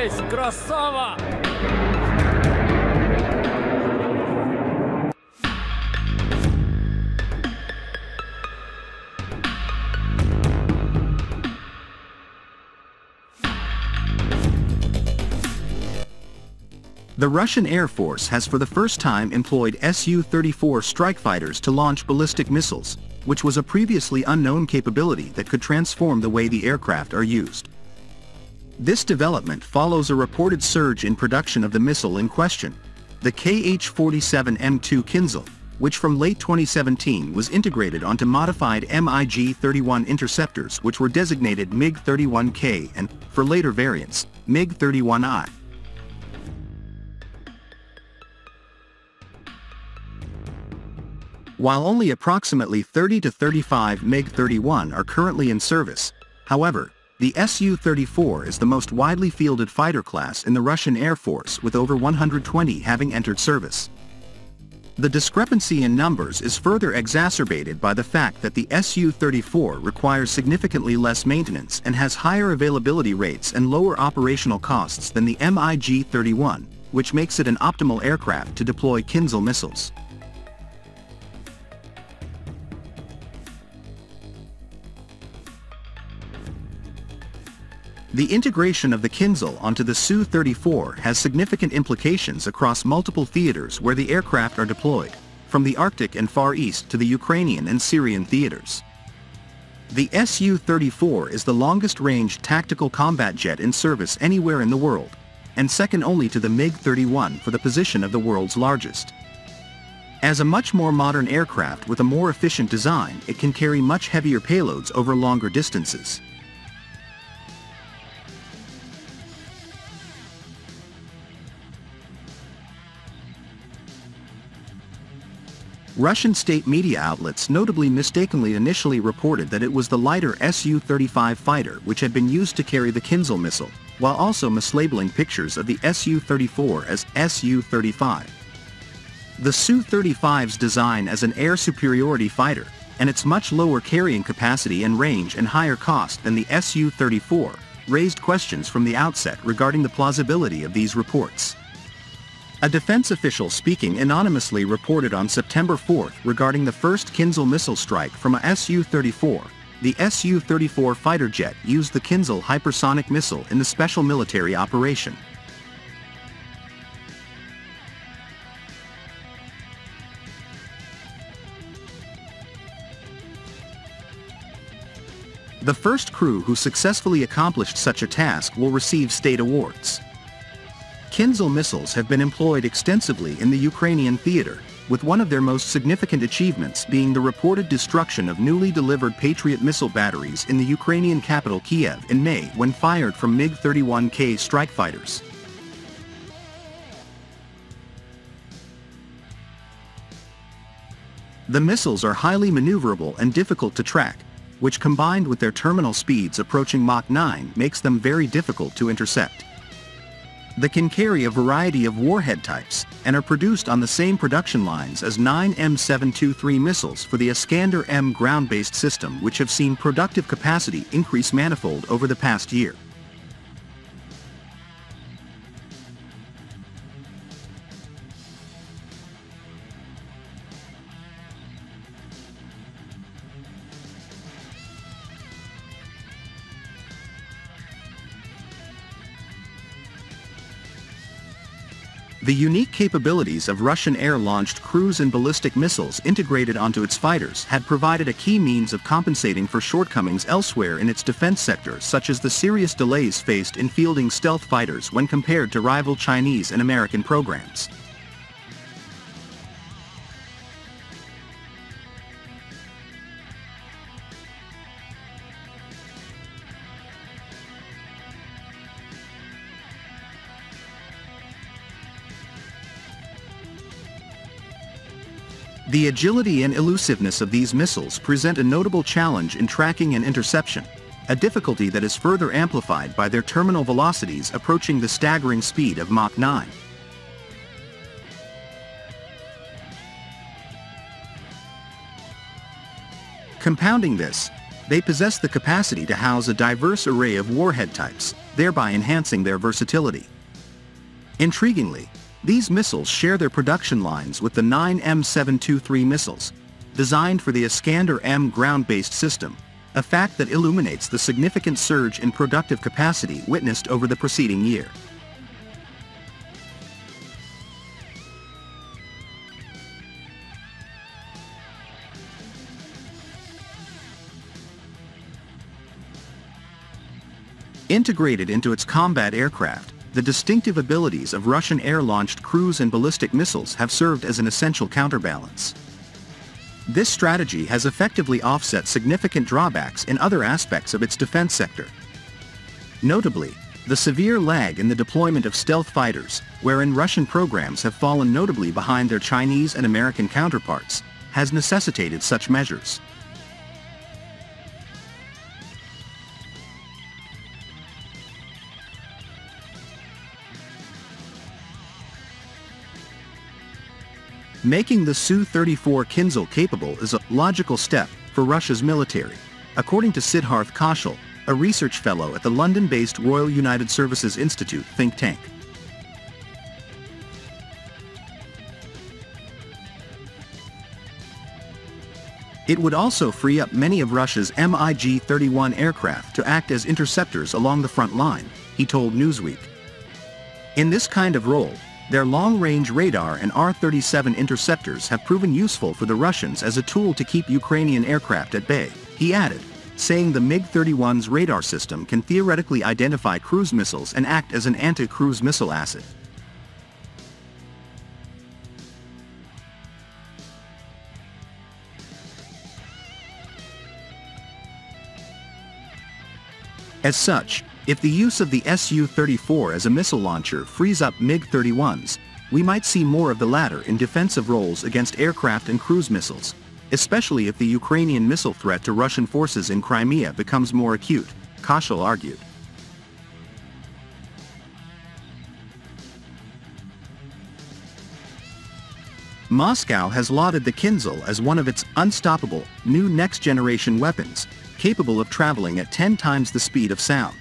Есть, красава! The Russian Air Force has for the first time employed Su-34 strike fighters to launch ballistic missiles, which was a previously unknown capability that could transform the way the aircraft are used. This development follows a reported surge in production of the missile in question, the Kh-47M2 Kinzhal, which from late 2017 was integrated onto modified MiG-31 interceptors which were designated MiG-31K and, for later variants, MiG-31I. While only approximately 30 to 35 MiG-31 are currently in service, however, the Su-34 is the most widely fielded fighter class in the Russian Air Force, with over 120 having entered service. The discrepancy in numbers is further exacerbated by the fact that the Su-34 requires significantly less maintenance and has higher availability rates and lower operational costs than the MiG-31, which makes it an optimal aircraft to deploy Kinzhal missiles. The integration of the Kinzhal onto the Su-34 has significant implications across multiple theaters where the aircraft are deployed, from the Arctic and Far East to the Ukrainian and Syrian theaters. The Su-34 is the longest-range tactical combat jet in service anywhere in the world, and second only to the MiG-31 for the position of the world's largest. As a much more modern aircraft with a more efficient design, it can carry much heavier payloads over longer distances. Russian state media outlets notably mistakenly initially reported that it was the lighter Su-35 fighter which had been used to carry the Kinzhal missile, while also mislabeling pictures of the Su-34 as Su-35. The Su-35's design as an air superiority fighter, and its much lower carrying capacity and range and higher cost than the Su-34, raised questions from the outset regarding the plausibility of these reports. A defense official speaking anonymously reported on September 4 regarding the first Kinzhal missile strike from a Su-34. The Su-34 fighter jet used the Kinzhal hypersonic missile in the special military operation. The first crew who successfully accomplished such a task will receive state awards. Kinzhal missiles have been employed extensively in the Ukrainian theater, with one of their most significant achievements being the reported destruction of newly delivered Patriot missile batteries in the Ukrainian capital Kiev in May when fired from MiG-31K strike fighters. The missiles are highly maneuverable and difficult to track, which combined with their terminal speeds approaching Mach 9 makes them very difficult to intercept. They can carry a variety of warhead types and are produced on the same production lines as 9 M723 missiles for the Iskander-M ground-based system, which have seen productive capacity increase manifold over the past year. The unique capabilities of Russian air-launched cruise and ballistic missiles integrated onto its fighters had provided a key means of compensating for shortcomings elsewhere in its defense sector, such as the serious delays faced in fielding stealth fighters when compared to rival Chinese and American programs. The agility and elusiveness of these missiles present a notable challenge in tracking and interception, a difficulty that is further amplified by their terminal velocities approaching the staggering speed of Mach 9. Compounding this, they possess the capacity to house a diverse array of warhead types, thereby enhancing their versatility. Intriguingly, these missiles share their production lines with the 9M723 missiles, designed for the Iskander-M ground-based system, a fact that illuminates the significant surge in productive capacity witnessed over the preceding year. Integrated into its combat aircraft, the distinctive abilities of Russian air-launched cruise and ballistic missiles have served as an essential counterbalance. This strategy has effectively offset significant drawbacks in other aspects of its defense sector. Notably, the severe lag in the deployment of stealth fighters, wherein Russian programs have fallen notably behind their Chinese and American counterparts, has necessitated such measures. Making the Su-34 Kinzhal capable is a logical step for Russia's military, according to Siddharth Kaushal, a research fellow at the London-based Royal United Services Institute think tank. It would also free up many of Russia's MiG-31 aircraft to act as interceptors along the front line, he told Newsweek. In this kind of role, their long-range radar and R-37 interceptors have proven useful for the Russians as a tool to keep Ukrainian aircraft at bay, he added, saying the MiG-31's radar system can theoretically identify cruise missiles and act as an anti-cruise missile asset. As such, if the use of the Su-34 as a missile launcher frees up MiG-31s, we might see more of the latter in defensive roles against aircraft and cruise missiles, especially if the Ukrainian missile threat to Russian forces in Crimea becomes more acute, Kaushal argued. Moscow has lauded the Kinzhal as one of its unstoppable, new next-generation weapons, capable of traveling at 10 times the speed of sound.